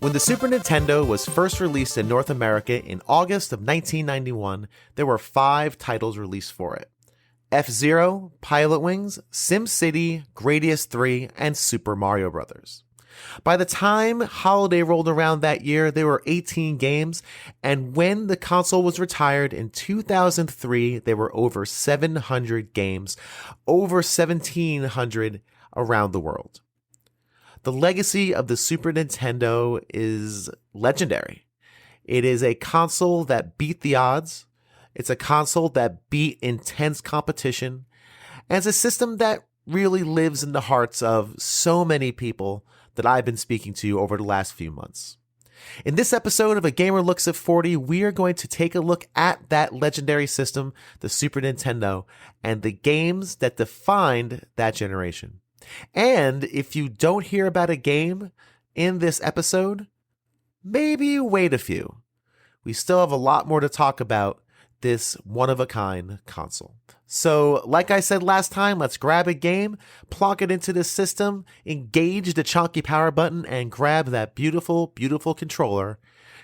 When the Super Nintendo was first released in North America in August of 1991, there were 5 titles released for it: F-Zero, Pilot Wings, SimCity, Gradius 3, and Super Mario Bros. By the time holiday rolled around that year, there were 18 games, and when the console was retired in 2003, there were over 700 games, over 1,700 around the world. The legacy of the Super Nintendo is legendary. It is a console that beat the odds. It's a console that beat intense competition. And it's a system that really lives in the hearts of so many people that I've been speaking to over the last few months. In this episode of A Gamer Looks at 40, we are going to take a look at that legendary system, the Super Nintendo, and the games that defined that generation. And if you don't hear about a game in this episode, maybe wait a few. We still have a lot more to talk about this one-of-a-kind console. So, like I said last time, let's grab a game, plonk it into the system, engage the chunky power button, and grab that beautiful, beautiful controller,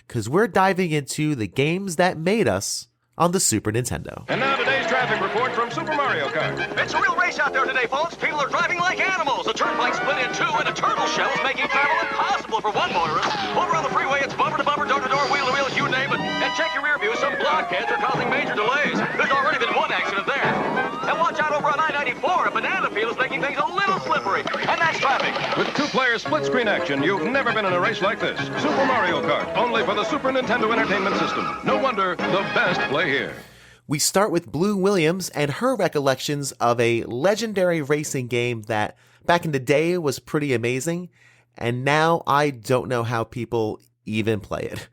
because we're diving into the games that made us on the Super Nintendo. And now today's traffic report from Super Mario Kart. It's a real race out there today, folks. People are driving like animals. The turnpike split in two, and a turtle shell is making travel impossible for one motorist. Over on the freeway, it's bumper to bumper, door to door, wheel to wheel, you name it. And check your rear view. Some blockheads are causing major delays. There's already been one accident there. And watch out over on I-94. A banana peel is making things a little slippery. And that's traffic. With 2-player split-screen action, you've never been in a race like this. Super Mario Kart, only for the Super Nintendo Entertainment System. No wonder the best play here. We start with Blue Williams and her recollections of a legendary racing game that back in the day was pretty amazing, and now I don't know how people even play it.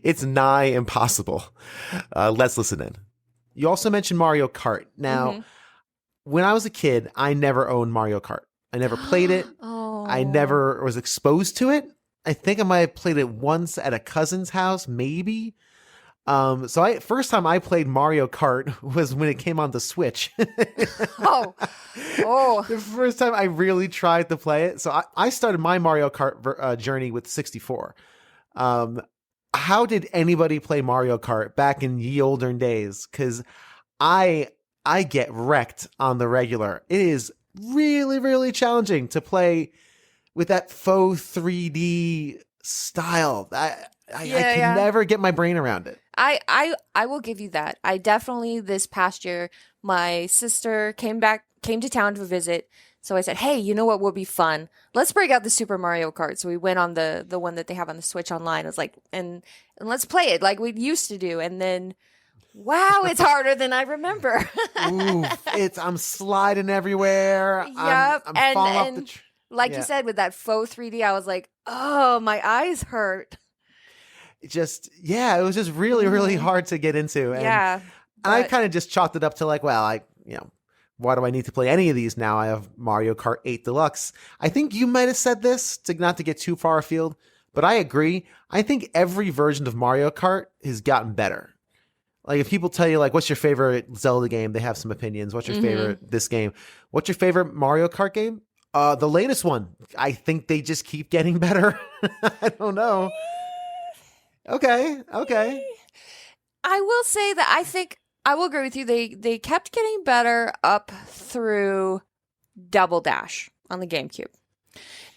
It's nigh impossible. Let's listen in. You also mentioned Mario Kart. Now, when I was a kid, I never owned Mario Kart. I never played it. I never was exposed to it. I think I might have played it once at a cousin's house, maybe. First time I played Mario Kart was when it came on the Switch. The first time I really tried to play it. So I started my Mario Kart journey with 64. How did anybody play Mario Kart back in ye olden days? Because I get wrecked on the regular. It is really, really challenging to play with that faux 3D style. I can never get my brain around it. I will give you that. I definitely, this past year, my sister came to town to visit. So I said, hey, you know what would be fun? Let's break out the Super Mario Kart. So we went on the one that they have on the Switch online. I was like, and let's play it like we used to do. And then, wow, it's harder than I remember. Ooh, I'm sliding everywhere. Yep. I'm falling off the like you said, with that faux 3D, I was like, oh, my eyes hurt. It was just really, really hard to get into. And I kind of just chalked it up to like, well, why do I need to play any of these now? I have Mario Kart 8 Deluxe. I think you might have said this, not to get too far afield, but I agree. I think every version of Mario Kart has gotten better. Like if people tell you like, what's your favorite Zelda game? They have some opinions. What's your favorite this game? What's your favorite Mario Kart game? The latest one. I think they just keep getting better. I don't know. Okay. I will say that I think I will agree with you. They kept getting better up through Double Dash on the GameCube.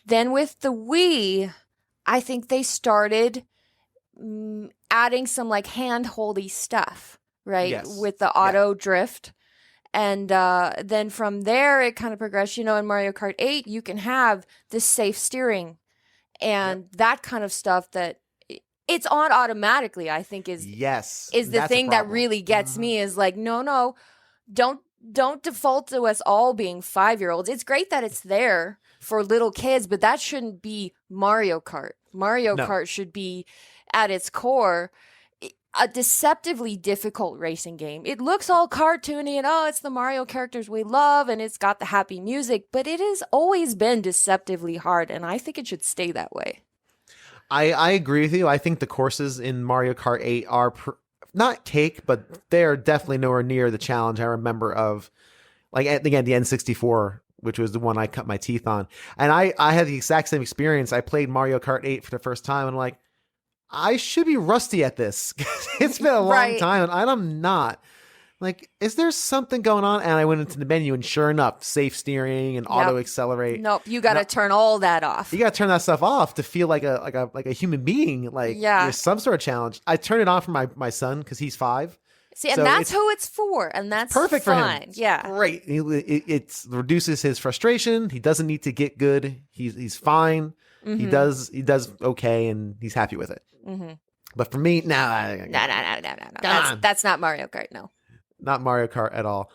Then with the Wii, I think they started adding some like hand-holdy stuff, right? Yes. With the auto drift. And then from there, it kind of progressed. In Mario Kart 8, you can have this safe steering and that kind of stuff that it's on automatically, I think is the thing that really gets me is like, no, don't default to us all being 5-year-olds. It's great that it's there for little kids, but that shouldn't be Mario Kart. Mario Kart should be at its core a deceptively difficult racing game. It looks all cartoony and it's the Mario characters we love and it's got the happy music, but it has always been deceptively hard, and I think it should stay that way. I agree with you. I think the courses in Mario Kart 8 are not cake, but they're definitely nowhere near the challenge I remember of, like, again, the N64 which was the one I cut my teeth on. And I had the exact same experience. I played Mario Kart 8 for the first time, and I'm like, I should be rusty at this. It's been a long time, and I'm not. Like, is there something going on? And I went into the menu, and sure enough, safe steering and auto accelerate. Nope, you got to turn all that off. You got to turn that stuff off to feel like a human being. Like, there's some sort of challenge. I turned it on for my son because he's 5. See, and that's who it's for, and that's perfect fun. For him. It's great. It reduces his frustration. He doesn't need to get good. He's fine. He does okay, and he's happy with it. But for me, no. That's not Mario Kart. No. Not Mario Kart at all.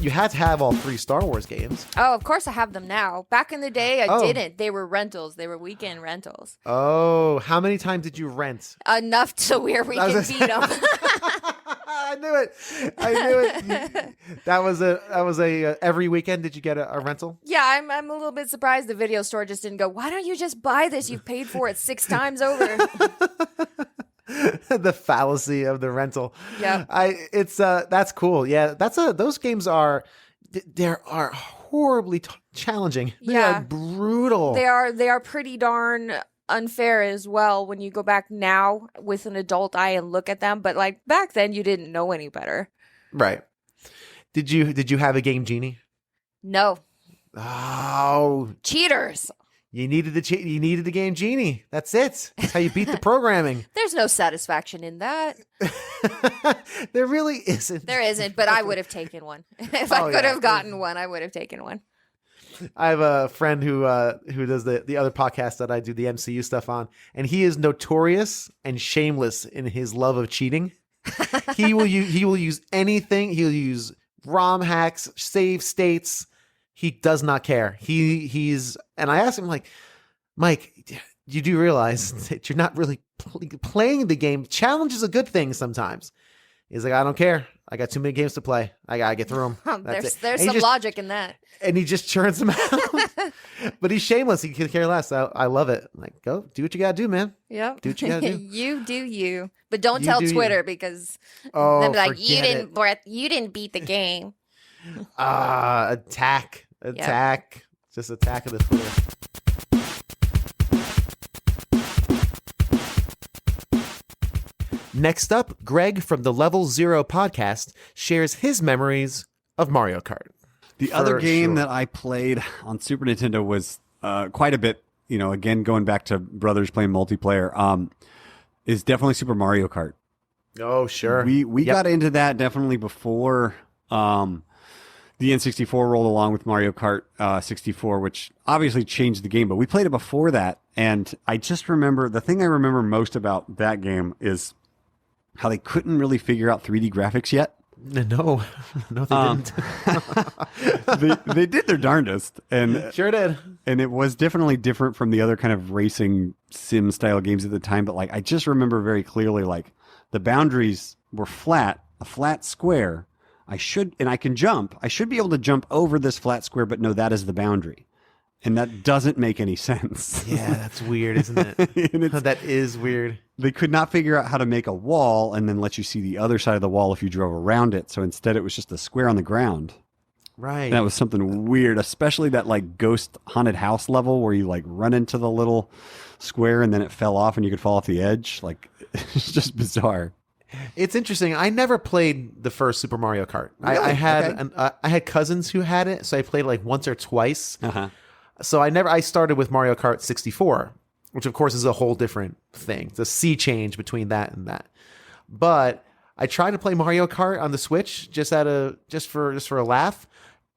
You had to have all 3 Star Wars games. Oh, of course I have them now. Back in the day, I didn't. They were rentals. They were weekend rentals. Oh, how many times did you rent? Enough to where we can beat them. I knew it. That was a every weekend. Did you get a rental? Yeah, I'm a little bit surprised the video store just didn't go, why don't you just buy this? You've paid for it 6 times over. The fallacy of the rental. Yeah. That's cool. Yeah, those games are horribly challenging. They are brutal. They are pretty darn unfair as well when you go back now with an adult eye and look at them, but like back then you didn't know any better. Right. Did you have a Game Genie? No. Oh, cheaters. You needed the Game Genie. That's it. That's how you beat the programming. There's no satisfaction in that. There really isn't. There isn't, but I would have taken one. If I could have gotten one, I would have taken one. I have a friend who does the other podcast that I do the MCU stuff on, and he is notorious and shameless in his love of cheating. He will use anything. He'll use ROM hacks, save states. He does not care. He's and I asked him, like, Mike, you do realize that you're not really playing the game. Challenge is a good thing sometimes. He's like, I don't care. I got too many games to play. I gotta get through them. There's some logic in that. And he just churns them out. But he's shameless. He could care less. I love it. Like, go do what you gotta do, man. Yep. Do what you gotta do. You do you. But don't tell Twitter because they'll be like, you didn't beat the game. Attack. Yep. Just attack of the Twitter. Next up, Greg from the Level Zero podcast shares his memories of Mario Kart. The other game that I played on Super Nintendo was quite a bit, again, going back to brothers playing multiplayer, is definitely Super Mario Kart. Oh, sure. We got into that definitely before the N64 rolled along with Mario Kart 64, which obviously changed the game, but we played it before that. And I just remember, the thing I remember most about that game is how they couldn't really figure out 3D graphics yet. No, they didn't. They did their darndest, and sure did. And it was definitely different from the other kind of racing sim style games at the time. But like, I just remember very clearly, like the boundaries were flat, a flat square. I can jump. I should be able to jump over this flat square, but no, that is the boundary. And that doesn't make any sense. Yeah, that's weird, isn't it? That is weird. They could not figure out how to make a wall and then let you see the other side of the wall if you drove around it. So instead, it was just a square on the ground. Right. And that was something weird, especially that like ghost haunted house level where you like run into the little square and then it fell off and you could fall off the edge. Like, it's just bizarre. It's interesting. I never played the first Super Mario Kart. Really? I had cousins who had it, so I played like once or twice. Uh-huh. So I started with Mario Kart 64, which of course is a whole different thing. It's a sea change between that and that. But I tried to play Mario Kart on the Switch just for a laugh.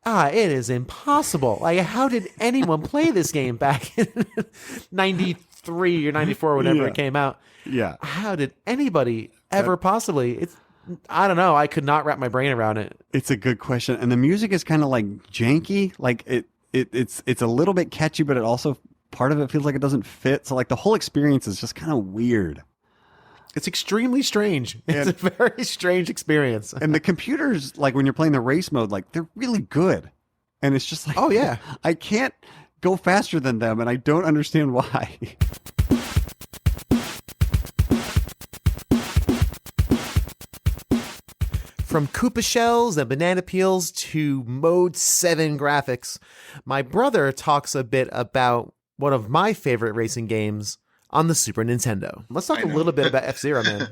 It is impossible. Like, how did anyone play this game back in 93 or 94, whenever it came out? Yeah. How did anybody ever possibly? I don't know. I could not wrap my brain around it. It's a good question. And the music is kind of like janky. Like it's a little bit catchy, but it also, part of it feels like it doesn't fit. So like the whole experience is just kind of weird. It's extremely strange. It's a very strange experience. And the computers, like when you're playing the race mode, like they're really good. And it's just like, oh yeah, I can't go faster than them, and I don't understand why. From Koopa shells and banana peels to Mode 7 graphics, my brother talks a bit about one of my favorite racing games on the Super Nintendo. Let's talk a little bit about F-Zero, man.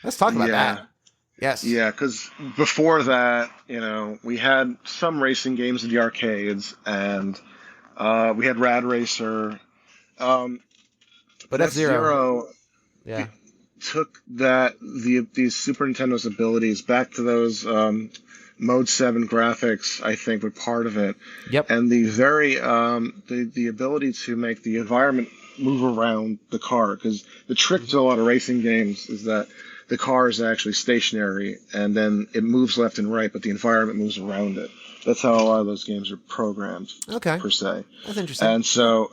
Let's talk about that. Yes. Yeah, because before that, we had some racing games in the arcades, and we had Rad Racer. But F-Zero, yeah, took these Super Nintendo's abilities back to those Mode 7 graphics. I think were part of it. Yep. And the very the ability to make the environment move around the car, because the trick to a lot of racing games is that the car is actually stationary, and then it moves left and right, but the environment moves around it. That's how a lot of those games are programmed, per se. That's interesting. And so,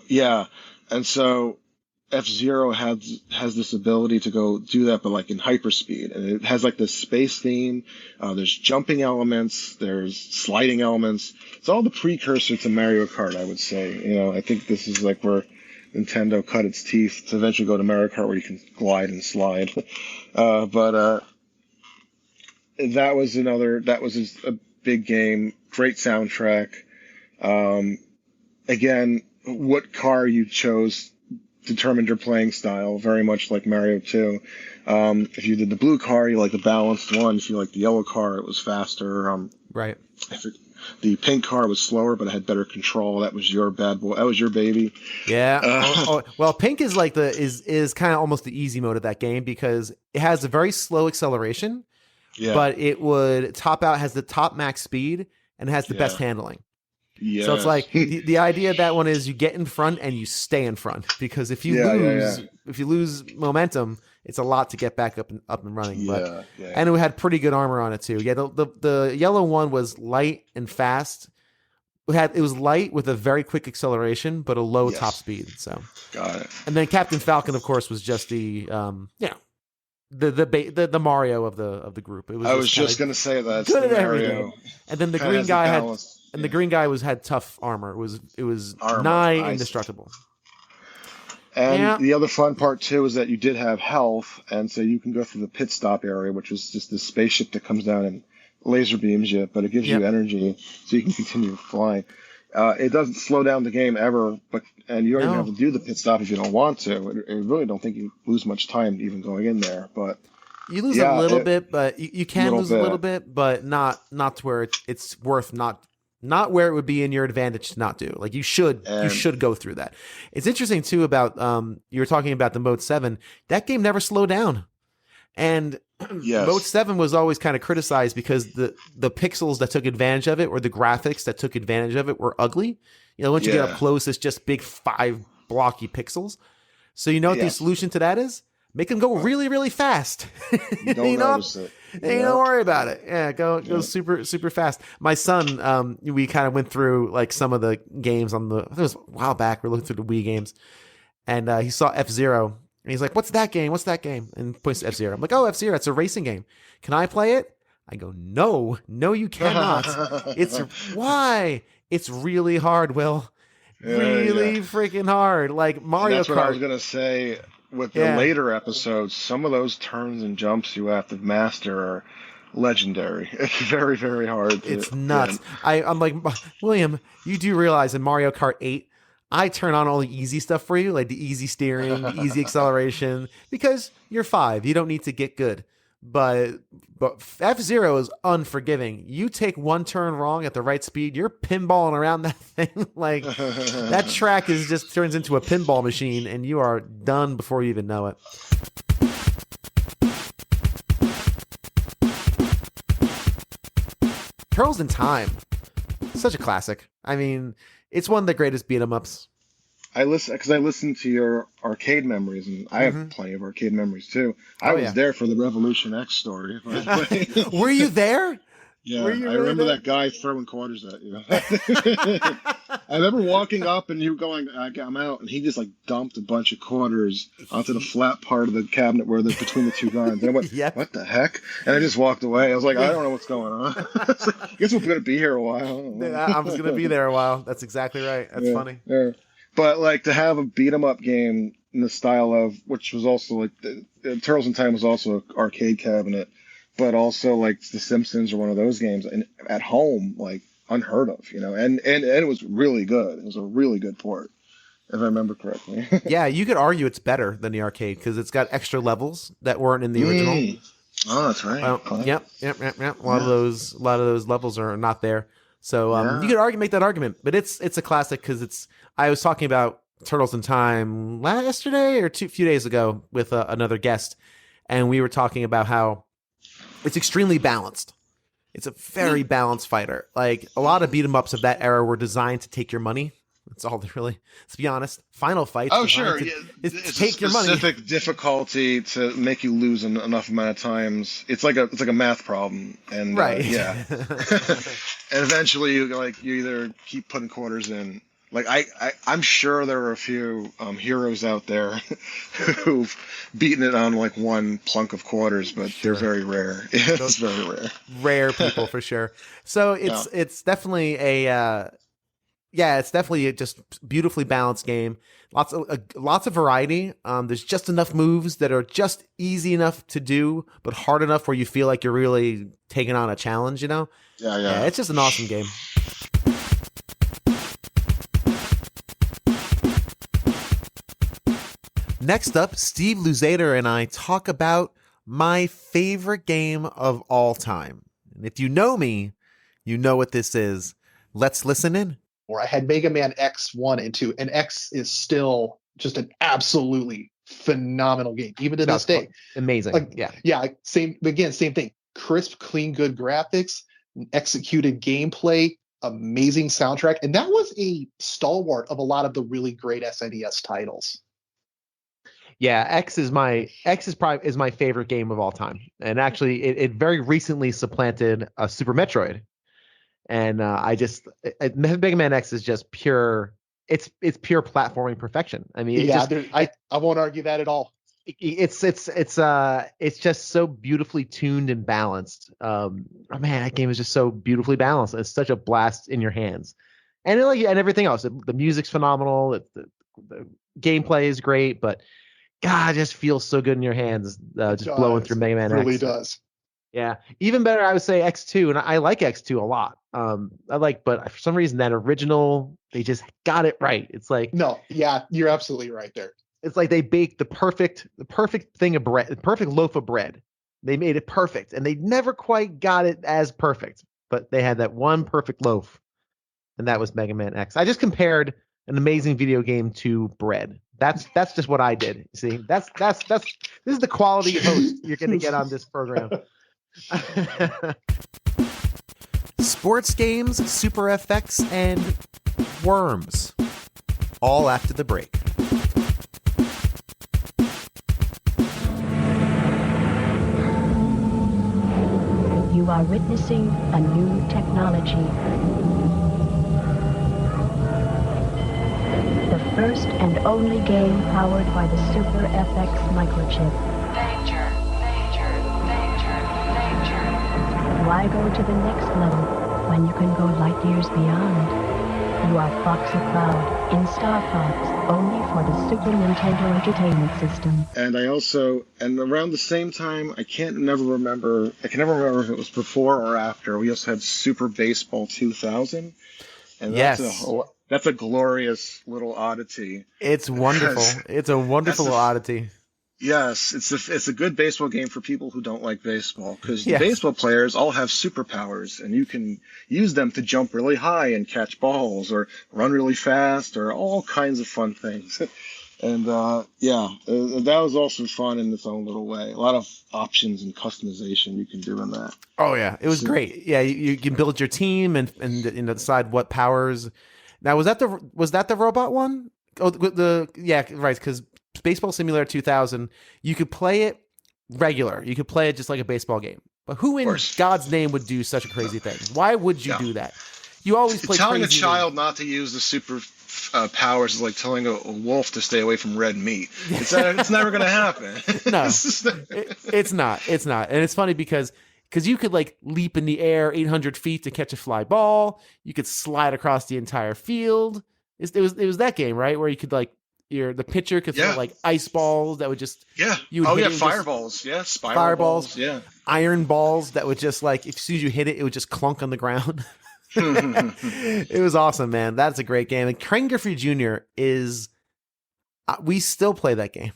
F-Zero has this ability to go do that, but like in hyperspeed. And it has like this space theme. There's jumping elements. There's sliding elements. It's all the precursor to Mario Kart, I would say. I think this is like where Nintendo cut its teeth to eventually go to Mario Kart, where you can glide and slide. But that was a big game, great soundtrack. Again, what car you chose determined your playing style, very much like Mario 2. If you did the blue car, you like the balanced one. If you like the yellow car, it was faster. Right. The pink car was slower, but it had better control. That was your bad boy. That was your baby. Yeah. Well, pink is like is kind of almost the easy mode of that game because it has a very slow acceleration, but it would top out, has the top max speed, and has the best handling. Yeah. So it's like the idea of that one is you get in front and you stay in front, because if you lose momentum, it's a lot to get back up and running. And it had pretty good armor on it too. Yeah, the yellow one was light and fast. It was light with a very quick acceleration, but a low top speed. So got it. And then Captain Falcon, of course, was just the the Mario of the group. It was. I was just gonna say that. Good at everything. And then the green guy had the green guy had tough armor. It was nigh indestructible. And the other fun part too is that you did have health, and so you can go through the pit stop area, which was just this spaceship that comes down and laser beams you, but it gives you energy so you can continue flying. It doesn't slow down the game ever, and you don't even have to do the pit stop if you don't want to. I really don't think you lose much time even going in there, but you lose a little bit, but you can lose a little bit, but not to where it's worth not where it would be in your advantage to not do. Like you should go through that. It's interesting too about you were talking about the Mode 7. That game never slowed down. And Mode 7 was always kind of criticized because the pixels that took advantage of it, or the graphics that took advantage of it, were ugly. Once you get up close, it's just big 5 blocky pixels. So what the solution to that is? Make them go really, really fast. You don't notice it. Hey, don't worry about it. Yeah, go super, super fast. My son, we kind of went through like some of the games on it was a while back. We're looking through the Wii games, and he saw F-Zero, and he's like, "What's that game? What's that game?" And points to F-Zero. I'm like, "Oh, F-Zero, it's a racing game. Can I play it?" I go, "No, you cannot. Why? It's really hard, Will. Really freaking hard. Like Mario Kart." That's what I was gonna say. With the later episodes, some of those turns and jumps you have to master are legendary. It's very, very hard. It's nuts. I'm like, William, you do realize in Mario Kart 8, I turn on all the easy stuff for you, like the easy steering, the easy acceleration, because you're 5. You don't need to get good. But F-Zero is unforgiving. You take one turn wrong at the right speed, you're pinballing around that thing. Like that track just turns into a pinball machine, and you are done before you even know it. Turtles in Time, such a classic. I mean, it's one of the greatest beat 'em ups. I listened to your arcade memories, and I have plenty of arcade memories too. I was there for the Revolution X story. Were you there? Yeah, I remember that guy throwing quarters at you. I remember walking up and you going, "I'm out," and he just like dumped a bunch of quarters onto the flat part of the cabinet where they're between the two guns. And I went, "What the heck?" And I just walked away. I was like, "I don't know what's going on." I guess we're going to be here a while. I was going to be there a while. That's exactly right. That's funny. Yeah. But like to have a beat 'em up game in the style of, which was also like the Turtles in Time was also an arcade cabinet. but also like The Simpsons or one of those games, and at home, like unheard of, and it was really good. It was a really good port, if I remember correctly. Yeah, you could argue it's better than the arcade because it's got extra levels that weren't in the original. Oh, that's right. Yep. A lot of those levels are not there. So you could make that argument, but it's a classic because I was talking about Turtles in Time yesterday or few days ago with another guest, and we were talking about how it's extremely balanced. It's a very balanced fighter. Like a lot of beat 'em ups of that era were designed to take your money. That's all they really. Let's be honest. Final Fight. Oh, sure. It's take your money. Specific difficulty to make you lose enough amount of times. It's like a math problem, and right. Yeah. And eventually, you either keep putting quarters in. Like I'm sure there are a few heroes out there who've beaten it on like one plunk of quarters, but they're very rare. It's very rare. Rare people for sure. So it's definitely it's definitely a just beautifully balanced game. Lots of variety. There's just enough moves that are just easy enough to do, but hard enough where you feel like you're really taking on a challenge. Yeah. It's just an awesome game. Next up, Steve Luzader and I talk about my favorite game of all time. And if you know me, you know what this is. Let's listen in. Or I had Mega Man X 1 and 2, and X is still just an absolutely phenomenal game, even to this day. Amazing. Same thing. Crisp, clean, good graphics, executed gameplay, amazing soundtrack, and that was a stalwart of a lot of the really great SNES titles. Yeah, X is my favorite game of all time, and actually, it very recently supplanted Super Metroid. And Mega Man X is just pure. It's pure platforming perfection. I mean, I won't argue that at all. It's just so beautifully tuned and balanced. That game is just so beautifully balanced. It's such a blast in your hands, and everything else. The music's phenomenal. The gameplay is great, but God, it just feels so good in your hands. Just blowing through Mega Man X. It really does. Yeah, even better, I would say X2, and I like X2 a lot. But for some reason that original, they just got it right. It's like you're absolutely right there. It's like they baked the perfect thing of bread, the perfect loaf of bread. They made it perfect, and they never quite got it as perfect, but they had that one perfect loaf, and that was Mega Man X. I just compared an amazing video game to bread. That's just what I did. See, this is the quality host you're going to get on this program. Sports games, Super FX, and worms. All after the break. You are witnessing a new technology. The first and only game powered by the Super FX microchip. Why go to the next level when you can go light years beyond? You are Foxy Cloud in Star Fox, only for the Super Nintendo Entertainment System. And around the same time, I can never remember if it was before or after, we also had Super Baseball 2000. And that's a glorious little oddity. It's wonderful. It's a wonderful oddity. Yes, it's a good baseball game for people who don't like baseball, because the baseball players all have superpowers, and you can use them to jump really high and catch balls, or run really fast, or all kinds of fun things. And that was also fun in its own little way. A lot of options and customization you can do in that. Oh yeah, it was great. Yeah, you can build your team and decide what powers. Now was that the robot one? Oh, right, because Baseball Simulator 2000, you could play it regular. You could play it just like a baseball game. But who in God's name would do such a crazy thing? Why would you do that? You always play telling crazy a child not to use the super powers is like telling a wolf to stay away from red meat. It's never going to happen. No, it's not. It's not. And it's funny because you could like leap in the air 800 feet to catch a fly ball. You could slide across the entire field. It was that game, right? Where you could the pitcher could throw like ice balls that would just you would hit it with fireballs. Spiral fireballs. balls. Yeah. Iron balls that would just like as soon as you hit it, it would just clunk on the ground. It was awesome, man. That's a great game. And Ken Griffey Jr. is we still play that game.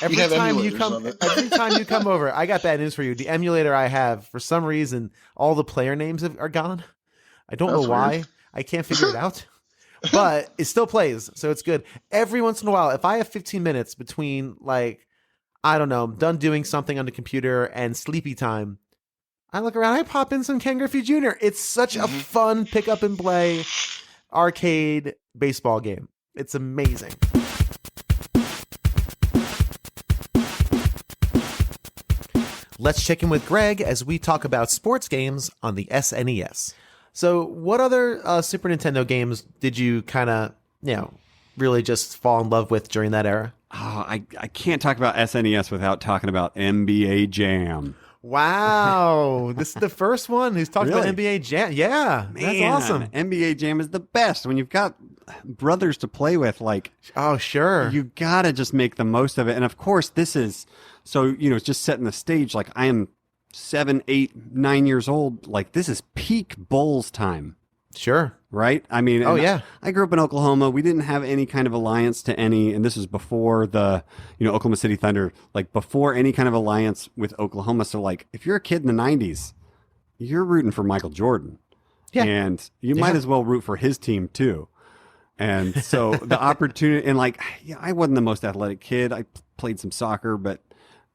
Every time you come over, I got bad news for you. The emulator I have, for some reason, all the player names are gone. I don't know why. Weird. I can't figure it out. But it still plays, so it's good. Every once in a while, if I have 15 minutes between, like, I don't know, I'm done doing something on the computer and sleepy time, I look around, I pop in some Ken Griffey Jr. It's such a fun pick up and play arcade baseball game. It's amazing. Let's check in with Greg as we talk about sports games on the SNES. So what other Super Nintendo games did you kind of, really just fall in love with during that era? Oh, I can't talk about SNES without talking about NBA Jam. Wow. This is the first one who's talked about NBA Jam. Yeah, man, that's awesome. NBA Jam is the best when you've got brothers to play with. Like, oh, sure. You got to just make the most of it. And of course, this is, so, it's just setting the stage. Like, I am 7, 8, 9 years old. Like, this is peak Bulls time. Sure. Right? I mean, I grew up in Oklahoma. We didn't have any kind of alliance to any, and this was before the, Oklahoma City Thunder, like before any kind of alliance with Oklahoma. So like, if you're a kid in the 90s, you're rooting for Michael Jordan. Yeah. And you might as well root for his team too. And so the opportunity, and like, I wasn't the most athletic kid. I played some soccer, but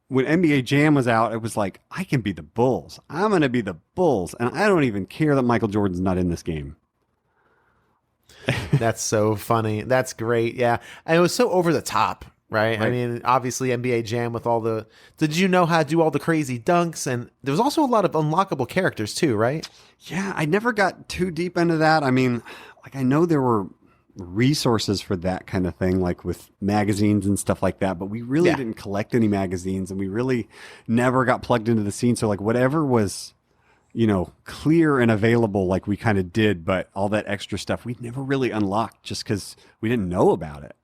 when NBA Jam was out, it was like, I can be the Bulls. I'm going to be the Bulls. And I don't even care that Michael Jordan's not in this game. That's so funny. That's great. Yeah. And it was so over the top, right? I mean, obviously NBA Jam with all the, did you know how to do all the crazy dunks? And there was also a lot of unlockable characters too, right? Yeah. I never got too deep into that. I mean, like, I know there were resources for that kind of thing, like with magazines and stuff like that, but we really didn't collect any magazines, and we really never got plugged into the scene. So like whatever was, clear and available, like we kind of did, but all that extra stuff we never really unlocked just because we didn't know about it.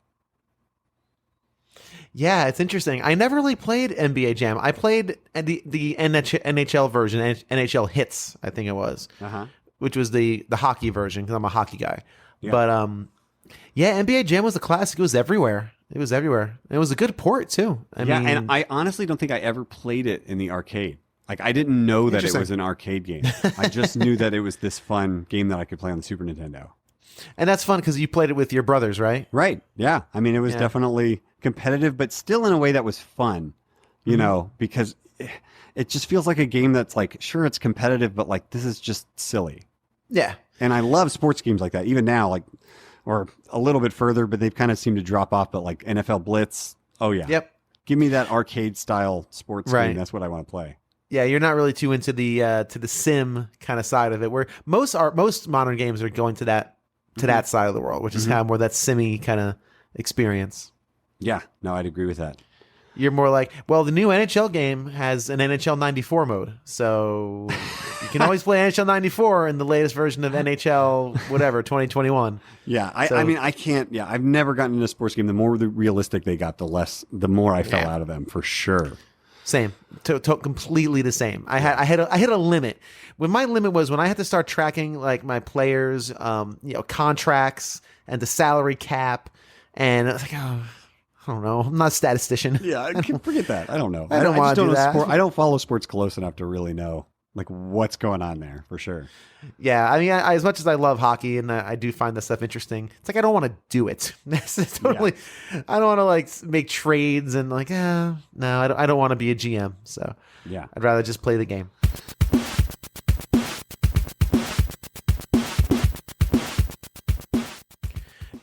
Yeah, it's interesting. I never really played NBA Jam. I played the NHL version, NHL Hits, I think it was, which was the hockey version, because I'm a hockey guy. Yeah. But NBA Jam was a classic. It was everywhere. It was a good port too. I mean, and I honestly don't think I ever played it in the arcade. Like, I didn't know that it was an arcade game. I just knew that it was this fun game that I could play on the Super Nintendo. And that's fun because you played it with your brothers, right? Right. Yeah. I mean, it was definitely competitive, but still in a way that was fun, because it just feels like a game that's like, sure, it's competitive, but like, this is just silly. Yeah. And I love sports games like that, even now, like, or a little bit further, but they've kind of seemed to drop off. But like NFL Blitz, oh yeah. Yep. Give me that arcade style sports game. That's what I want to play. Yeah, you're not really too into the sim kind of side of it, where most modern games are going to that side of the world, which is kind of more that simmy kind of experience. Yeah, no, I'd agree with that. You're more like, well, the new NHL game has an NHL 94 mode, so you can always play NHL 94 in the latest version of NHL whatever 2021. Yeah, I mean, I can't. Yeah, I've never gotten into a sports game. The more realistic they got, the more I fell out of them, for sure. Same, completely the same. I hit a limit. When my limit was when I had to start tracking like my players, contracts and the salary cap, and I was like, oh, I don't know. I'm not a statistician. Yeah, I can forget that. I don't know. I don't want to do that. I don't follow sports close enough to really know like what's going on there, for sure. Yeah, I mean, as much as I love hockey and I do find this stuff interesting, it's like I don't want to do it. It's totally, I don't want to like make trades and like, no, I don't want to be a GM. So yeah, I'd rather just play the game.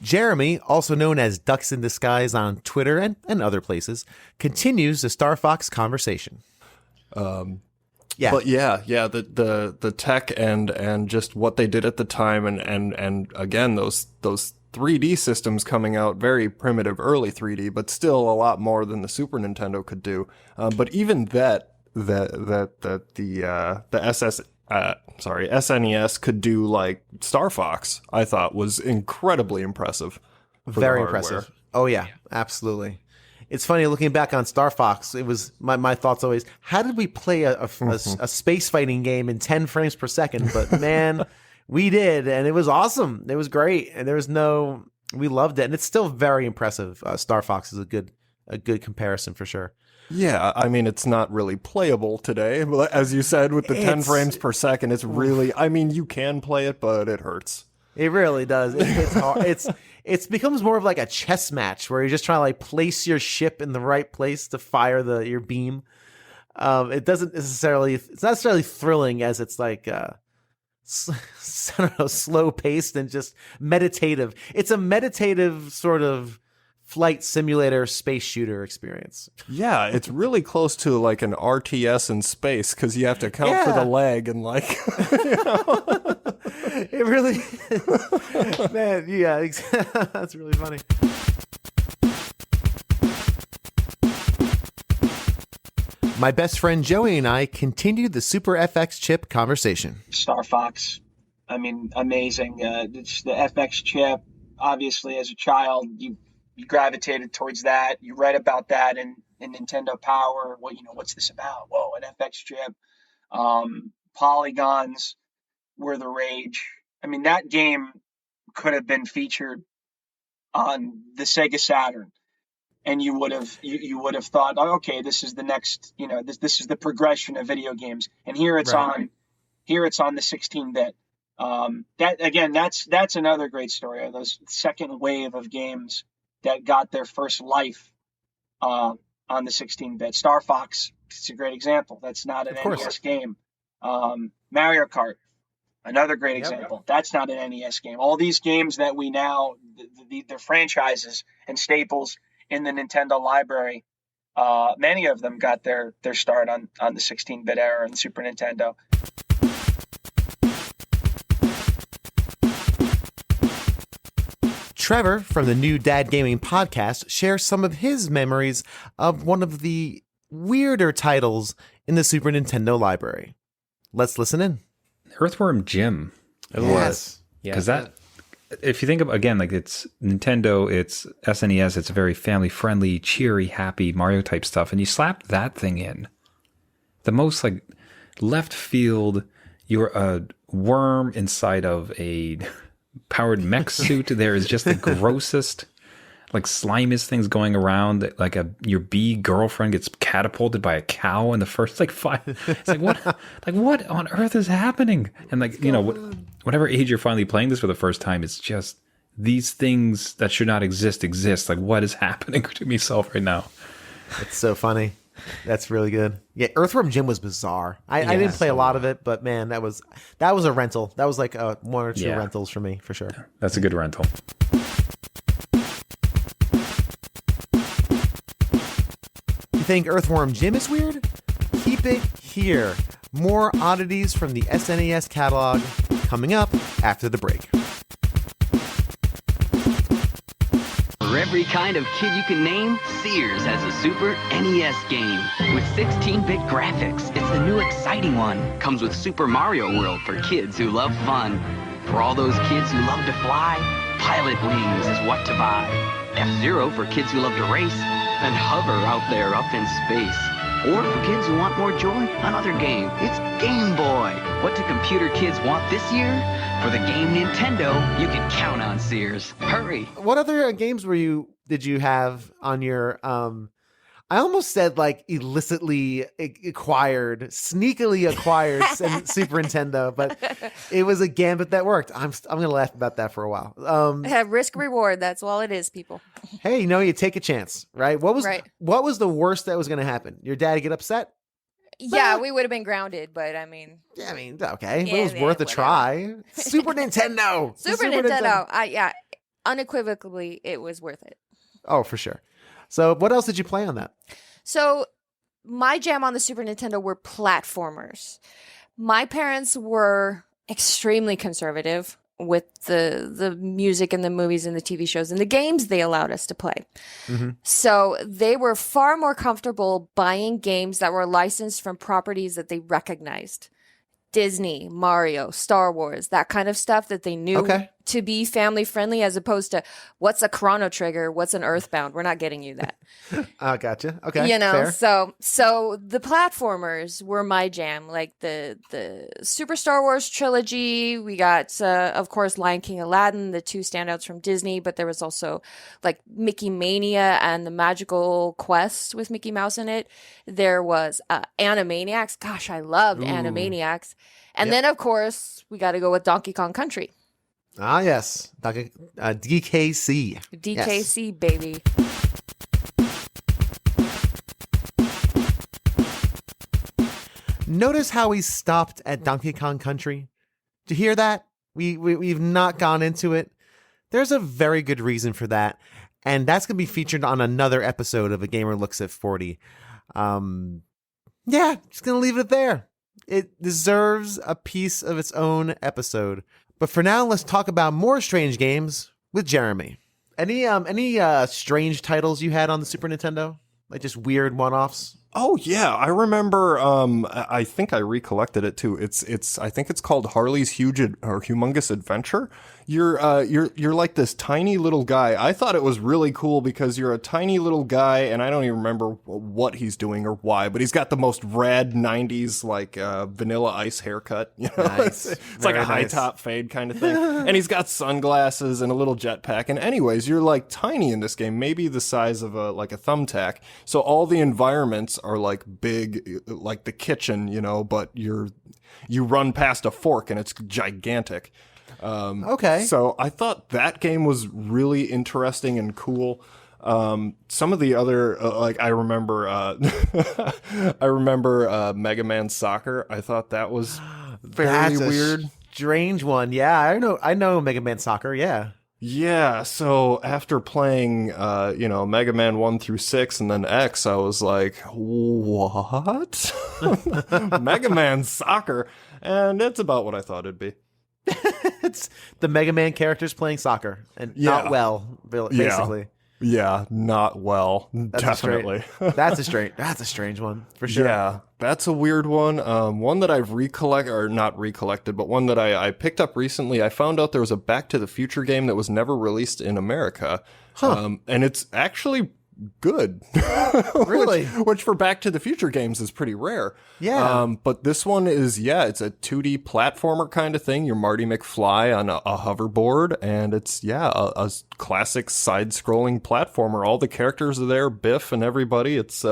Jeremy, also known as Ducks in Disguise on Twitter and other places, continues the Star Fox conversation. But the tech and just what they did at the time and again those 3D systems coming out, very primitive early 3D, but still a lot more than the Super Nintendo could do. But even the SNES could do like Star Fox, I thought was incredibly impressive. Very impressive. Oh yeah, absolutely. It's funny looking back on Star Fox. It was my thoughts always. How did we play a space fighting game in 10 frames per second? But man, we did, and it was awesome. It was great, and we loved it, and it's still very impressive. Star Fox is a good comparison for sure. Yeah, I mean, it's not really playable today, but as you said, with the 10 frames per second, it's really, I mean, you can play it, but it hurts. It really does. It's hard. It becomes more of like a chess match where you're just trying to like place your ship in the right place to fire your beam. It's not necessarily thrilling as it's like, I don't know, slow paced and just meditative. It's a meditative sort of flight simulator space shooter experience. Yeah, it's really close to like an RTS in space because you have to account for the lag and like, it really, man, yeah, that's really funny. My best friend Joey and I continued the Super FX chip conversation. Star Fox, I mean, amazing. It's the FX chip. Obviously, as a child, you gravitated towards that. You read about that in Nintendo Power. What's this about? Whoa, an FX chip. Polygons were the rage. I mean, that game could have been featured on the Sega Saturn, and you would have thought, oh, okay, this is the next. This is the progression of video games, and here it's on the 16-bit. That's another great story. Those second wave of games that got their first life on the 16-bit. Star Fox, it's a great example. That's not an NES game. Mario Kart, another great example. That's not an NES game. All these games that we now, the franchises and staples in the Nintendo library, many of them got their start on the 16-bit era and Super Nintendo. Trevor from the New Dad Gaming podcast shares some of his memories of one of the weirder titles in the Super Nintendo library. Let's listen in. Earthworm Jim. Yes. Because that, if you think of, again, like it's Nintendo, it's SNES, it's very family friendly, cheery, happy Mario type stuff. And you slap that thing in. The most like left field, you're a worm inside of a powered mech suit. There is just the grossest, like slimiest things going around. Like your bee girlfriend gets catapulted by a cow in the first like 5. It's like what on earth is happening? And like whatever age you're finally playing this for the first time, it's just these things that should not exist. Like what is happening to myself right now? It's so funny. That's really good. Yeah, Earthworm Jim was bizarre. I didn't play a lot of it, but man, that was a rental. That was like 1 or 2 rentals for me, for sure. That's a good rental. You think Earthworm Jim is weird? Keep it here. More oddities from the SNES catalog coming up after the break. For every kind of kid you can name, Sears has a Super NES game. With 16-bit graphics, it's the new exciting one. Comes with Super Mario World for kids who love fun. For all those kids who love to fly, Pilot Wings is what to buy. F-Zero for kids who love to race, and hover out there up in space. Or for kids who want more joy, another game. It's Game Boy. What do computer kids want this year? For the game Nintendo, you can count on Sears. Hurry. What other games did you have on your I almost said like illicitly acquired, sneakily acquired Super Nintendo, but it was a gambit that worked. I'm going to laugh about that for a while. Risk reward. That's all it is, people. Hey, you take a chance, right? What was the worst that was going to happen? Your dad get upset? Yeah, we would have been grounded, but I mean. Yeah, okay. But it was worth a try. Super Nintendo. Super Nintendo. Unequivocally, it was worth it. Oh, for sure. So what else did you play on that? So my jam on the Super Nintendo were platformers. My parents were extremely conservative with the music and the movies and the TV shows and the games they allowed us to play. Mm-hmm. So they were far more comfortable buying games that were licensed from properties that they recognized. Disney, Mario, Star Wars, that kind of stuff that they knew to be family friendly as opposed to what's a Chrono Trigger, what's an Earthbound. We're not getting you that. Gotcha. Okay. You know, fair. so the platformers were my jam. Like the Super Star Wars trilogy. We got, of course, Lion King, Aladdin, the two standouts from Disney. But there was also like Mickey Mania and the Magical Quest with Mickey Mouse in it. There was Animaniacs. Gosh, I loved Animaniacs. And then, of course, we got to go with Donkey Kong Country. Ah, yes. DKC. DKC, Yes. baby. Notice how we stopped at Donkey Kong Country? Did you hear that? We've not gone into it. There's a very good reason for that. And that's going to be featured on another episode of A Gamer Looks at 40. Yeah, just going to leave it there. It deserves a piece of its own episode. But for now, let's talk about more strange games with Jeremy. Any strange titles you had on the Super Nintendo? Like just weird one-offs? Oh yeah, I remember. I think I recollected it too. I think it's called Harley's Humongous Adventure. You're like this tiny little guy. I thought it was really cool because you're a tiny little guy, and I don't even remember what he's doing or why, but he's got the most rad '90s like Vanilla Ice haircut. You know, Nice. it's like a high nice. top fade kind of thing, and he's got sunglasses and a little jetpack. And anyways, you're like tiny in this game, maybe the size of a thumbtack. So all the environments are like big, like the kitchen, you know, but you run past a fork and it's gigantic. Okay. So I thought that game was really interesting and cool. Some of the other, I remember, Mega Man Soccer. I thought that was fairly weird. Strange one. Yeah, I know Mega Man Soccer. Yeah. Yeah, so after playing, Mega Man 1 through 6 and then X, I was like, what? Mega Man Soccer? And it's about what I thought it'd be. It's the Mega Man characters playing soccer and not well, basically. Yeah, not well. Definitely. That's a strange one for sure. Yeah, that's a weird one. One that I've not recollected, but one that I picked up recently. I found out there was a Back to the Future game that was never released in America. And it's actually good. Really? Which for Back to the Future games is pretty rare. Yeah. But this one is, it's a 2D platformer kind of thing. You're Marty McFly on a hoverboard, and it's, a classic side-scrolling platformer. All the characters are there, Biff and everybody. It's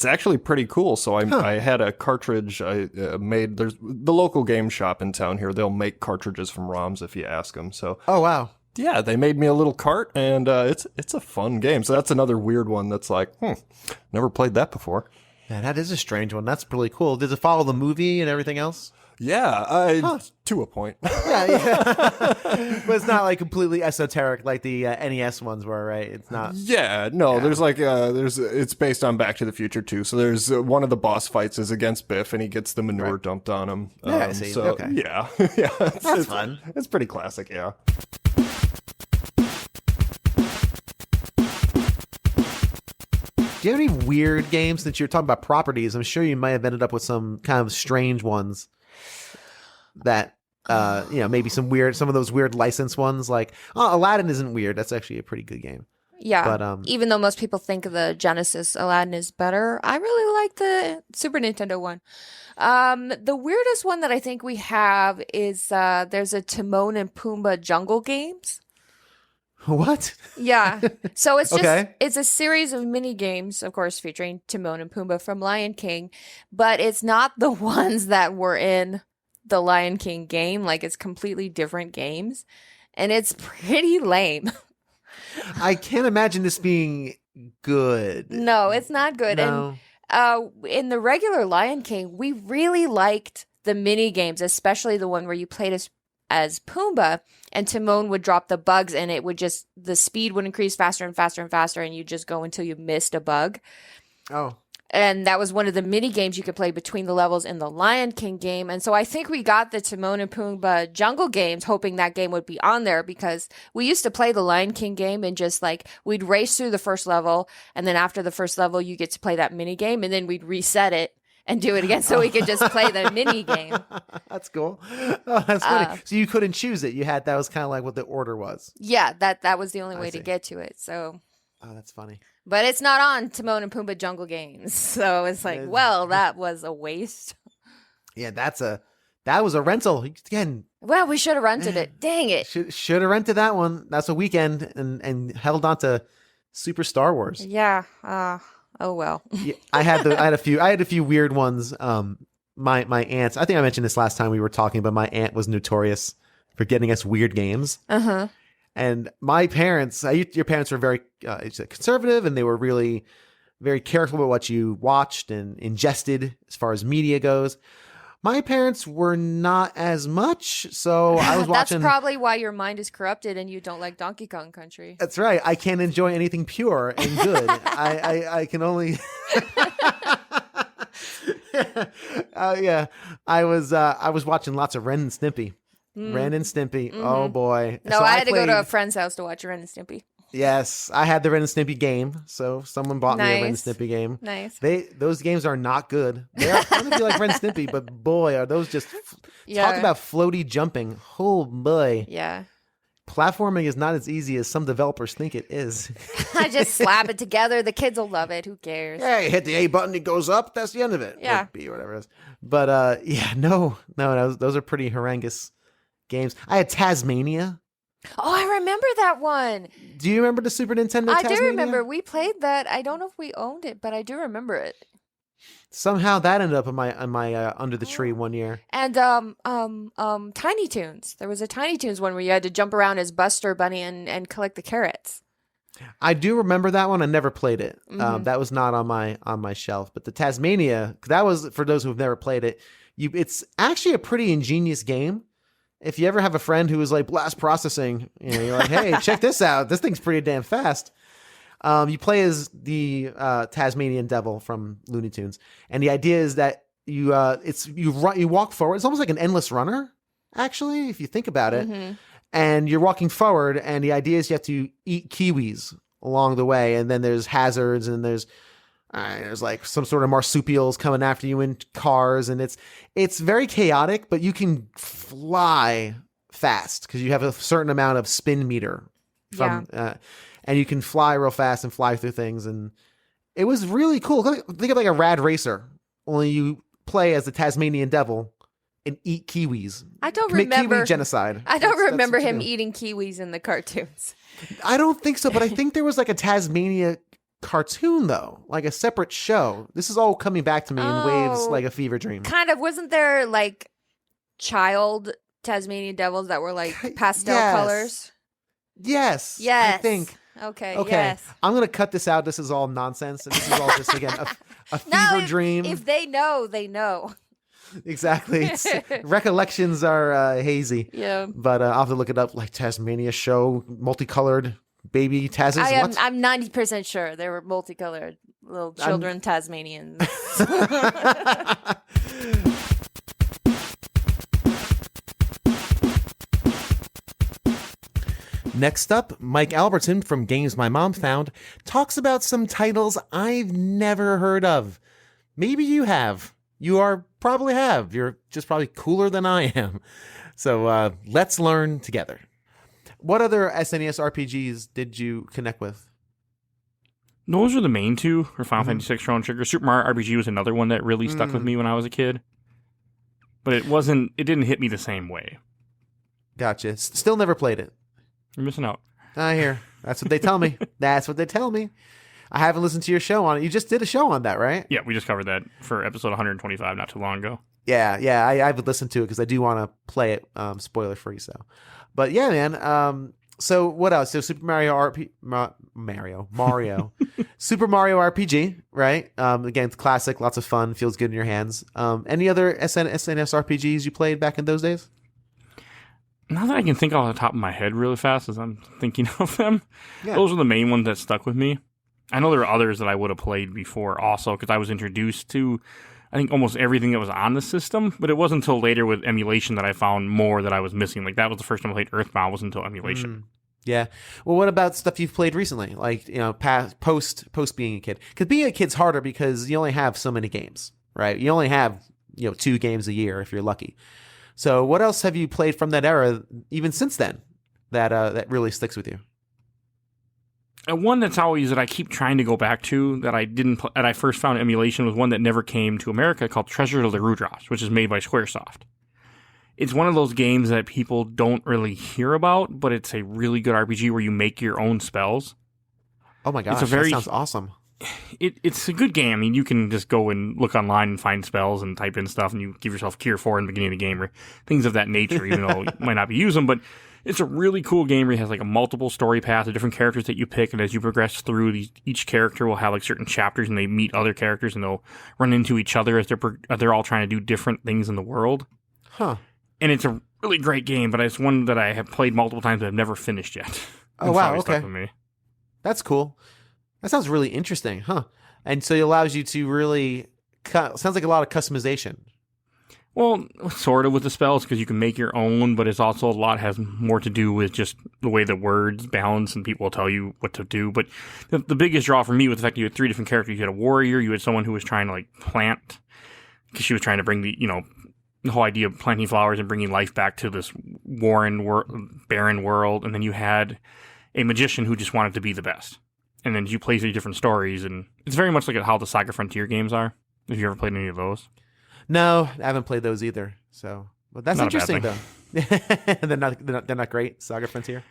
actually pretty cool. So I had a cartridge I made. There's the local game shop in town here. They'll make cartridges from ROMs if you ask them. So. Oh, wow. Yeah, they made me a little cart, and it's a fun game. So that's another weird one that's like, never played that before. Yeah, that is a strange one. That's really cool. Did it follow the movie and everything else? Yeah, to a point. Yeah. But it's not like completely esoteric like the NES ones were, right? It's not. Yeah, no. Yeah. There's it's based on Back to the Future too. So there's one of the boss fights is against Biff, and he gets the manure dumped on him. Yeah, I see. So Okay. yeah, That's fun. It's pretty classic. Yeah. Do you have any weird games that you're talking about properties? I'm sure you might have ended up with some kind of strange ones that, maybe some of those weird license ones. Like, Aladdin isn't weird. That's actually a pretty good game. Yeah. But, even though most people think the Genesis Aladdin is better, I really like the Super Nintendo one. The weirdest one that I think we have is there's a Timon and Pumbaa Jungle Games. What? Yeah. So it's just Okay. it's a series of mini games, of course, featuring Timon and Pumbaa from Lion King, but it's not the ones that were in the Lion King game. Like, it's completely different games, and it's pretty lame. I can't imagine this being good. No, it's not good. No. And in the regular Lion King, we really liked the mini games, especially the one where you played as Pumbaa, and Timon would drop the bugs, and the speed would increase faster and faster and faster, and you just go until you missed a bug. Oh. And that was one of the mini games you could play between the levels in the Lion King game. And so I think we got the Timon and Pumbaa Jungle Games hoping that game would be on there, because we used to play the Lion King game and just we'd race through the first level, and then after the first level you get to play that mini game, and then we'd reset it and do it again so we could just play the mini game. That's cool. Oh, that's funny. So you couldn't choose it. That was kind of like what the order was. Yeah, that was the only way to see. get to it. So. Oh, that's funny. But it's not on Timon and Pumbaa Jungle Games, so it's like, well, that was a waste. Yeah, that was a rental again. Well, we should have rented it. Dang it! Should have rented that one. That's a weekend and held on to Super Star Wars. Yeah. Oh well. Yeah, I had a few weird ones. My aunts. I think I mentioned this last time we were talking, but my aunt was notorious for getting us weird games. And my parents, your parents were very conservative, and they were really very careful about what you watched and ingested as far as media goes. My parents were not as much, so I was watching. That's probably why your mind is corrupted and you don't like Donkey Kong Country. That's right. I can't enjoy anything pure and good. I can only. Yeah. I was watching lots of Ren and Stimpy. Ren and Stimpy. Mm-hmm. Oh boy. No, so I had to go to a friend's house to watch Ren and Stimpy. Yes, I had the Ren and Stimpy game, so someone bought me a Ren and Stimpy game. Nice. Those games are not good. They are kind of like Ren and Stimpy, but boy, are those just talk about floaty jumping. Oh boy. Yeah. Platforming is not as easy as some developers think it is. I just slap it together. The kids will love it. Who cares? Yeah, you hit the A button, it goes up. That's the end of it. Yeah. Or B or whatever it is. But yeah, no, those are pretty horrendous games. I had Tasmania. Oh, I remember that one. Do you remember the Super Nintendo Tasmania? I do remember. We played that. I don't know if we owned it, but I do remember it. Somehow that ended up in my under the tree one year. And Tiny Toons. There was a Tiny Toons one where you had to jump around as Buster Bunny and collect the carrots. I do remember that one. I never played it. Mm-hmm. That was not on my shelf. But the Tasmania, that was for those who've never played it. It's actually a pretty ingenious game. If you ever have a friend who is like blast processing, you're like, hey, check this out. This thing's pretty damn fast. You play as the Tasmanian Devil from Looney Tunes, and the idea is that you walk forward. It's almost like an endless runner, actually, if you think about it. Mm-hmm. And you're walking forward, and the idea is you have to eat kiwis along the way, and then there's hazards, and there's like some sort of marsupials coming after you in cars, and it's very chaotic, but you can fly fast because you have a certain amount of spin meter from, and you can fly real fast and fly through things, and it was really cool. Think of like a Rad Racer, only you play as the Tasmanian Devil and eat kiwis. I don't remember kiwi genocide. I don't remember him eating kiwis in the cartoons. I don't think so, but I think there was like a Tasmania cartoon though, like a separate show. This is all coming back to me in waves like a fever dream. Kind of. Wasn't there like child Tasmanian devils that were like pastel colors? Yes. I think. Okay. Yes. I'm gonna cut this out. This is all nonsense, and this is all just again a fever dream. If they know, they know. Exactly. Recollections are hazy. Yeah. But I'll have to look it up. Like Tasmania show, multicolored baby Tasmanians. I'm 90% sure they were multicolored little children Tasmanians. Next up, Mike Albertson from Games My Mom Found talks about some titles I've never heard of. Maybe you have. You probably have. You're just probably cooler than I am. So let's learn together. What other SNES RPGs did you connect with? Those are the main two, or Final Fantasy VI Chrono Trigger. Super Mario RPG was another one that really stuck with me when I was a kid. But it didn't hit me the same way. Gotcha. Still never played it. You're missing out. I hear. That's what they tell me. That's what they tell me. I haven't listened to your show on it. You just did a show on that, right? Yeah, we just covered that for episode 125 not too long ago. Yeah. I've listened to it because I do want to play it spoiler free. So, but yeah, man. So what else? So Super Mario Super Mario RPG, right? Again, it's classic, lots of fun, feels good in your hands. Any other SNES RPGs you played back in those days? Not that I can think off the top of my head really fast as I'm thinking of them. Yeah. Those are the main ones that stuck with me. I know there are others that I would have played before also because I was introduced to, I think, almost everything that was on the system, but it wasn't until later with emulation that I found more that I was missing. Like, that was the first time I played Earthbound, wasn't until emulation. Yeah. Well, what about stuff you've played recently? Like, post being a kid? Because being a kid's harder because you only have so many games. right? You only have 2 games a year if you're lucky. So what else have you played from that era, even since then, that really sticks with you? And one that's always that I keep trying to go back to that I didn't that I first found emulation was one that never came to America called Treasure of the Rudras, which is made by Squaresoft. It's one of those games that people don't really hear about, but it's a really good RPG where you make your own spells. Oh my gosh, that sounds awesome. It's a good game. I mean, you can just go and look online and find spells and type in stuff, and you give yourself Cure 4 in the beginning of the game or things of that nature, even though you might not be using them. But it's a really cool game where it has like a multiple story path of different characters that you pick, and as you progress through, each character will have like certain chapters, and they meet other characters, and they'll run into each other as they're all trying to do different things in the world. Huh. And it's a really great game, but it's one that I have played multiple times but I've never finished yet. Oh, wow, okay. That's cool. That sounds really interesting, huh? And so it allows you to really... sounds like a lot of customization. Well, sort of with the spells, because you can make your own, but it's also a lot has more to do with just the way the words balance and people will tell you what to do. But the biggest draw for me was the fact that you had 3 different characters. You had a warrior, you had someone who was trying to like plant, because she was trying to bring the whole idea of planting flowers and bringing life back to this barren world. And then you had a magician who just wanted to be the best. And then you play 3 different stories, and it's very much like how the Saga Frontier games are. Have you ever played any of those? No, I haven't played those either. So, but that's not interesting though. they're not great. Saga Frontier.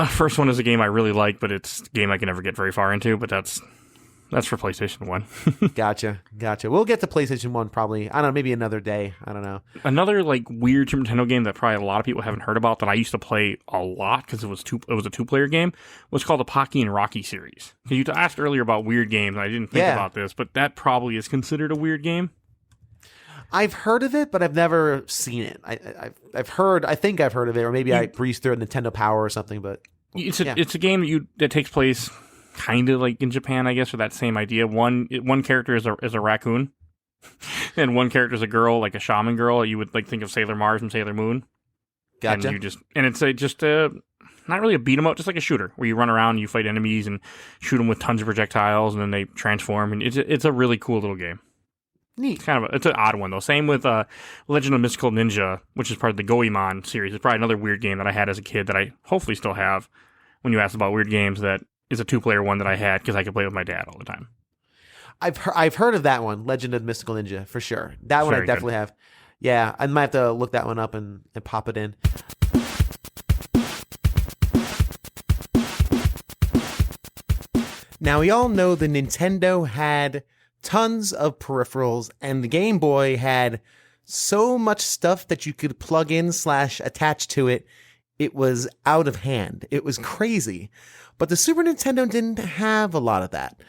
First one is a game I really like, but it's a game I can never get very far into. But that's for PlayStation 1. Gotcha. We'll get to PlayStation 1 probably. I don't know, maybe another day. I don't know. Another like weird Super Nintendo game that probably a lot of people haven't heard about that I used to play a lot because it was a 2-player game was called the Pocky and Rocky series. Because you asked earlier about weird games, and I didn't think about this, but that probably is considered a weird game. I've heard of it, but I've never seen it. I think I've heard of it, or maybe I breezed through it Nintendo Power or something. But it's a game that takes place kind of like in Japan, I guess, with that same idea. One character is a raccoon, and one character is a girl, like a shaman girl. You would like think of Sailor Mars and Sailor Moon. Gotcha. And it's not really a beat 'em up, just like a shooter where you run around, and you fight enemies, and shoot them with tons of projectiles, and then they transform. And it's a really cool little game. Neat. It's an odd one though. Same with Legend of Mystical Ninja, which is part of the Goemon series. It's probably another weird game that I had as a kid that I hopefully still have. When you asked about weird games, that is a 2-player one that I had because I could play with my dad all the time. I've heard of that one, Legend of Mystical Ninja, for sure. That one I definitely have. Yeah, I might have to look that one up and pop it in. Now we all know the Nintendo had tons of peripherals, and the Game Boy had so much stuff that you could plug in / attach to it. It was out of hand. It was crazy. But the Super Nintendo didn't have a lot of that.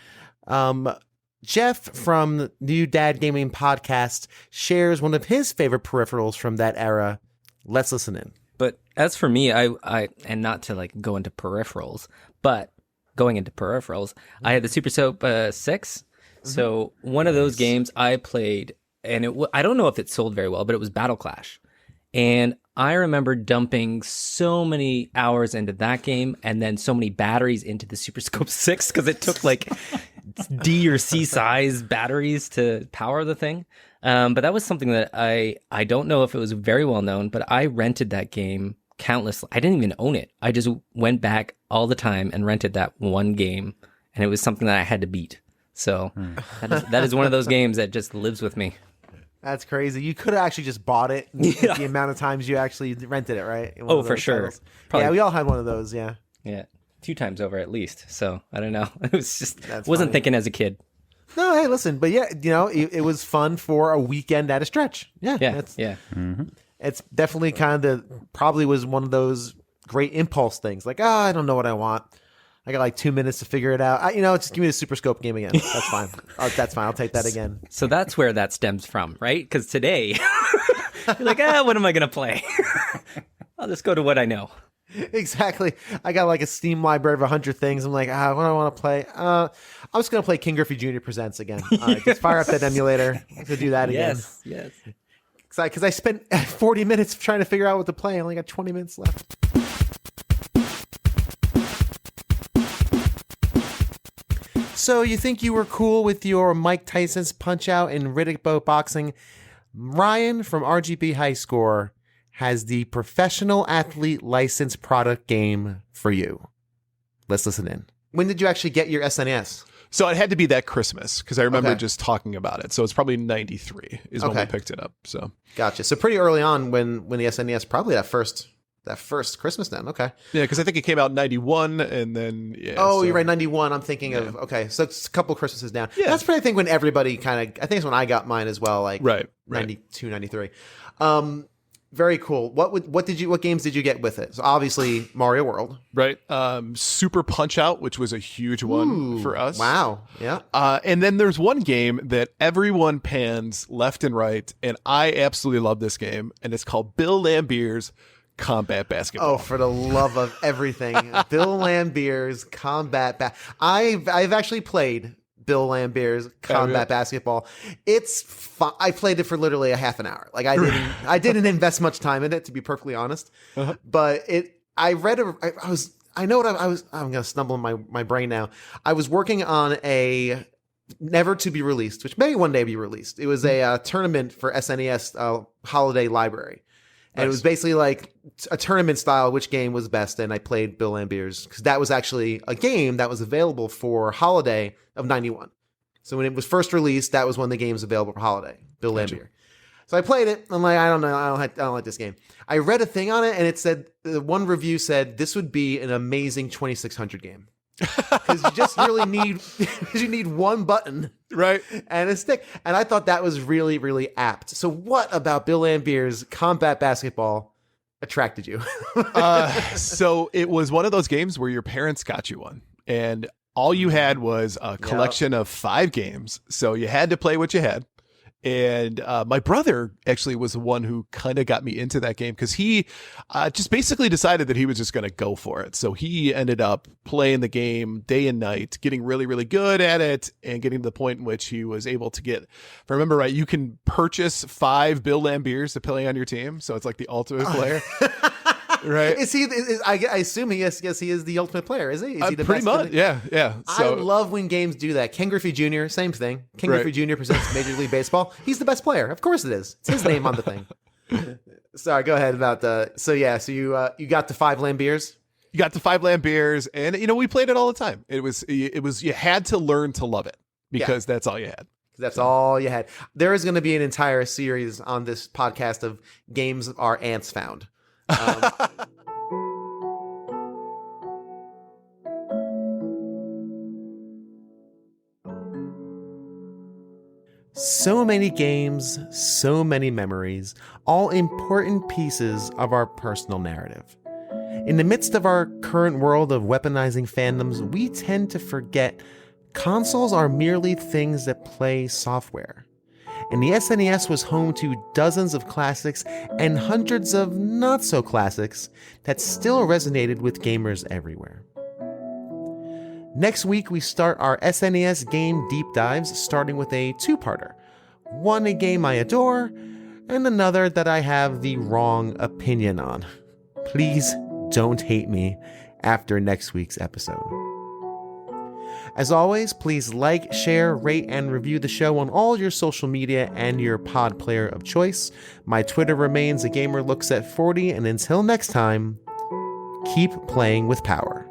Jeff from the New Dad Gaming Podcast shares one of his favorite peripherals from that era. Let's listen in. But as for me, I and not to like go into peripherals, but going into peripherals, I had the Super Soap 6. So one of those games I played, and I don't know if it sold very well, but it was Battle Clash. And I remember dumping so many hours into that game and then so many batteries into the Super Scope 6 because it took like D or C size batteries to power the thing. But that was something that I don't know if it was very well known, but I rented that game countless. I didn't even own it. I just went back all the time and rented that one game, and it was something that I had to beat. So that is one of those games that just lives with me. That's crazy. You could have actually just bought it with the amount of times you actually rented it, right? Oh, for sure. Yeah, we all had one of those, yeah. Yeah, 2 times over at least. So I don't know. It was just, wasn't thinking as a kid. No, hey, listen, but yeah, it was fun for a weekend at a stretch. Yeah. It's definitely kind of probably was one of those great impulse things. Like, I don't know what I want. I got like 2 minutes to figure it out. Just give me the Super Scope game again. That's fine. That's fine. I'll take that again. So that's where that stems from, right? Because today, you're like, what am I going to play? I'll just go to what I know. Exactly. I got like a Steam library of 100 things. I'm like, what do I want to play? I'm just going to play King Griffey Jr. Presents again. Just fire up that emulator to do that again. Yes. Because I spent 40 minutes trying to figure out what to play. I only got 20 minutes left. So you think you were cool with your Mike Tyson's Punch-Out and Riddick Bowe boxing? Ryan from RGB High Score has the professional athlete license product game for you. Let's listen in. When did you actually get your SNES? So it had to be that Christmas because I remember just talking about it. So it's probably 93 is when we picked it up. So gotcha. So pretty early on when the SNES, probably that first Christmas then. Okay. Yeah, because I think it came out in 91 and then you're right, 91. I'm thinking of so it's a couple Christmases down. Yeah. That's pretty, I think, when everybody kind of, I think it's when I got mine as well, like 92, 93. Very cool. What games did you get with it? So obviously Mario World. Right. Super Punch-Out, which was a huge one for us. Wow. Yeah. And then there's one game that everyone pans left and right, and I absolutely love this game, and it's called Bill Lambier's Combat Basketball. Oh, for the love of everything. Bill Lambier's Combat I've actually played Bill Lambier's Combat Basketball. It's fun. I played it for literally a half an hour. Like I didn't invest much time in it, to be perfectly honest. But I'm gonna stumble in my brain now. I was working on a never to be released, which may one day be released. It was a tournament for SNES holiday library. And it was basically like a tournament style, which game was best. And I played Bill Lambier's because that was actually a game that was available for holiday of 91. So when it was first released, that was when the game was available for holiday, Bill Lambier. So I played it. I'm like, I don't know. I don't like this game. I read a thing on it and it said, the one review said, this would be an amazing 2600 game. Because you just really need one button, right, and a stick. And I thought that was really, really apt. So, what about Bill Lambier's Combat Basketball attracted you? So it was one of those games where your parents got you one, and all you had was a collection of 5 games. So you had to play what you had. And my brother actually was the one who kind of got me into that game because he just basically decided that he was just going to go for it. So he ended up playing the game day and night, getting really, really good at it, and getting to the point in which he was able to get, if I remember right, you can purchase 5 Bill Lambiers to play on your team. So it's like the ultimate player. Right? Is he? I assume he is. Yes, he is the ultimate player. Is he? Is he the pretty best? much? Yeah. I So, love when games do that. Ken Griffey Jr. Same thing. Ken Griffey Jr. presents Major League Baseball. He's the best player. Of course it is. It's his name on the thing. Sorry. Go ahead about the. So you got the 5 Lambiers. You got the 5 Lambiers, and we played it all the time. It was you had to learn to love it because that's all you had. That's all you had. There is going to be an entire series on this podcast of games our ants found. So many games, so many memories, all important pieces of our personal narrative. In the midst of our current world of weaponizing fandoms, we tend to forget consoles are merely things that play software. And the SNES was home to dozens of classics and hundreds of not-so-classics that still resonated with gamers everywhere. Next week, we start our SNES game deep dives, starting with a 2-parter. One, a game I adore, and another that I have the wrong opinion on. Please don't hate me after next week's episode. As always, please like, share, rate, and review the show on all your social media and your pod player of choice. My Twitter remains A Gamer Looks at 40, and until next time, keep playing with power.